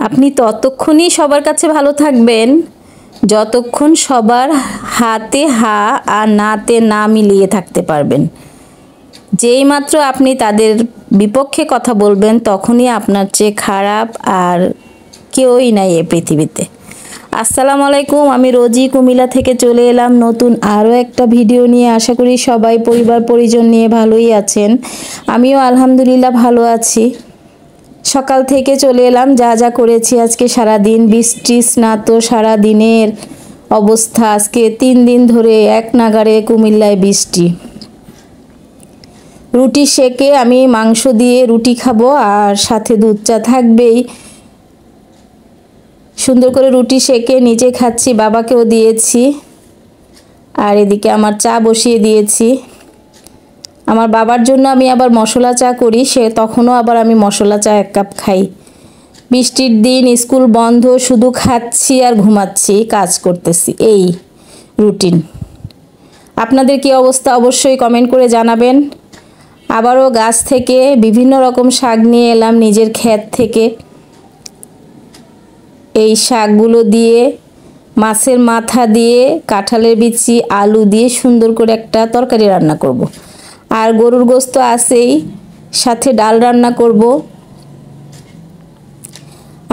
আপনি ততক্ষণই সবার কাছে ভালো থাকবেন যতক্ষণ সবার হাতে হা আর নাতে না মিলিয়ে থাকতে পারবেন। যেই মাত্র আপনি তাদের বিপক্ষে কথা বলবেন তখনই আপনার চেয়ে খারাপ আর কেউই নাই এ পৃথিবীতে। আসসালামু আলাইকুম, আমি রোজি কুমিল্লা থেকে চলে এলাম নতুন আরও একটা ভিডিও নিয়ে। আশা করি সবাই পরিবার পরিজন নিয়ে ভালোই আছেন। আমিও আলহামদুলিল্লাহ ভালো আছি। সকাল থেকে চলে এলাম, যা যা করেছি আজকে সারাদিন। বৃষ্টি স্নাত সারা দিনের অবস্থা। আজকে 3 দিন ধরে এক নাগাড়ে কুমিল্লায় বৃষ্টি। রুটি সেকে আমি মাংস দিয়ে রুটি খাবো আর সাথে দুধ চা থাকবেই। সুন্দর করে রুটি সেকে নিজে খাচ্ছি, বাবাকেও দিয়েছি। আর এদিকে আমার চা বসিয়ে দিয়েছি। আমার বাবার জন্য আমি আবার মশলা চা করি, তখনও আবার আমি মশলা চা 1 কাপ খাই। বৃষ্টির দিন, স্কুল বন্ধ, শুধু খাচ্ছি আর ঘুমাচ্ছি, কাজ করতেছি, এই রুটিন। আপনাদের কি অবস্থা অবশ্যই কমেন্ট করে জানাবেন। আবারও গাছ থেকে বিভিন্ন রকম শাক নিয়ে এলাম নিজের ক্ষেত থেকে। এই শাকগুলো দিয়ে মাছের মাথা দিয়ে, কাঁঠালের বিচি, আলু দিয়ে সুন্দর করে একটা তরকারি রান্না করব। আর গরুর গোশত আছেই, সাথে ডাল রান্না করব।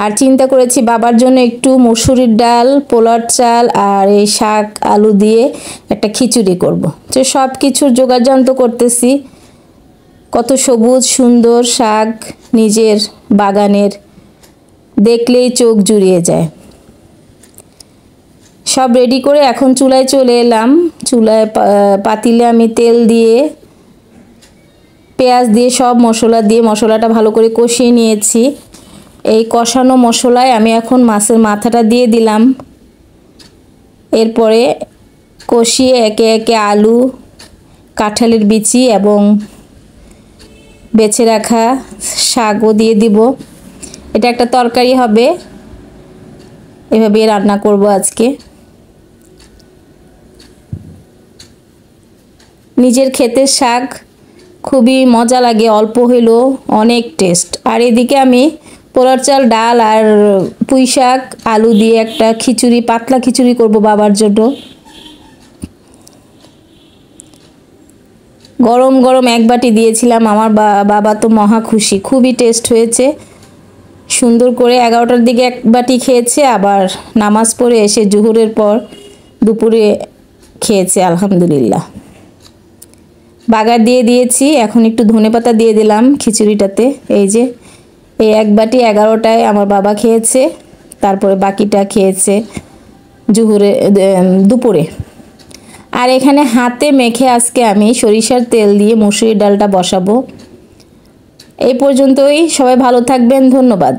আর চিন্তা করেছি বাবার জন্য একটু মসুরির ডাল, পোলার চাল আর এই শাক আলু দিয়ে একটা খিচুড়ি করব। তো সব কিছুর জোগাড়যন্ত্র করতেছি। কত সবুজ সুন্দর শাক নিজের বাগানের, দেখলেই চোখ জুড়িয়ে যায়। সব রেডি করে এখন চুলায় চলে এলাম। চুলায় পাতিলে আমি তেল দিয়ে, পেঁয়াজ দিয়ে, সব মশলা দিয়ে মশলাটা ভালো করে কষিয়ে নিয়েছি। এই কষানো মশলায় আমি এখন মাছের মাথাটা দিয়ে দিলাম। এরপরে কষিয়ে একে একে আলু, কাঁঠালের বিচি এবং বেছে রাখা শাকও দিয়ে দিব। এটা একটা তরকারি হবে, এভাবে রান্না করব আজকে। নিজের ক্ষেতের শাক খুবই মজা লাগে, অল্প হইলেও অনেক টেস্ট। আর এদিকে আমি পোলার চাল, ডাল আর পুঁই শাক আলু দিয়ে একটা খিচুড়ি, পাতলা খিচুড়ি করব বাবার জন্য। গরম গরম 1 বাটি দিয়েছিলাম, আমার বাবা তো মহা খুশি, খুবই টেস্ট হয়েছে। সুন্দর করে 11টার দিকে 1 বাটি খেয়েছে, আবার নামাজ পড়ে এসে জোহরের পর দুপুরে খেয়েছে আলহামদুলিল্লাহ। বাগার দিয়ে দিয়েছি, এখন একটু ধনেপাতা দিয়ে দিলাম খিচুড়িটাতে। এই যে এই 1 বাটি 11টায় আমার বাবা খেয়েছে, তারপরে বাকিটা খেয়েছে জোহরে, দুপুরে। আর এখানে হাতে মেখে আজকে আমি সরিষার তেল দিয়ে মসুরির ডালটা বসাবো। এই পর্যন্তই, সবাই ভালো থাকবেন, ধন্যবাদ।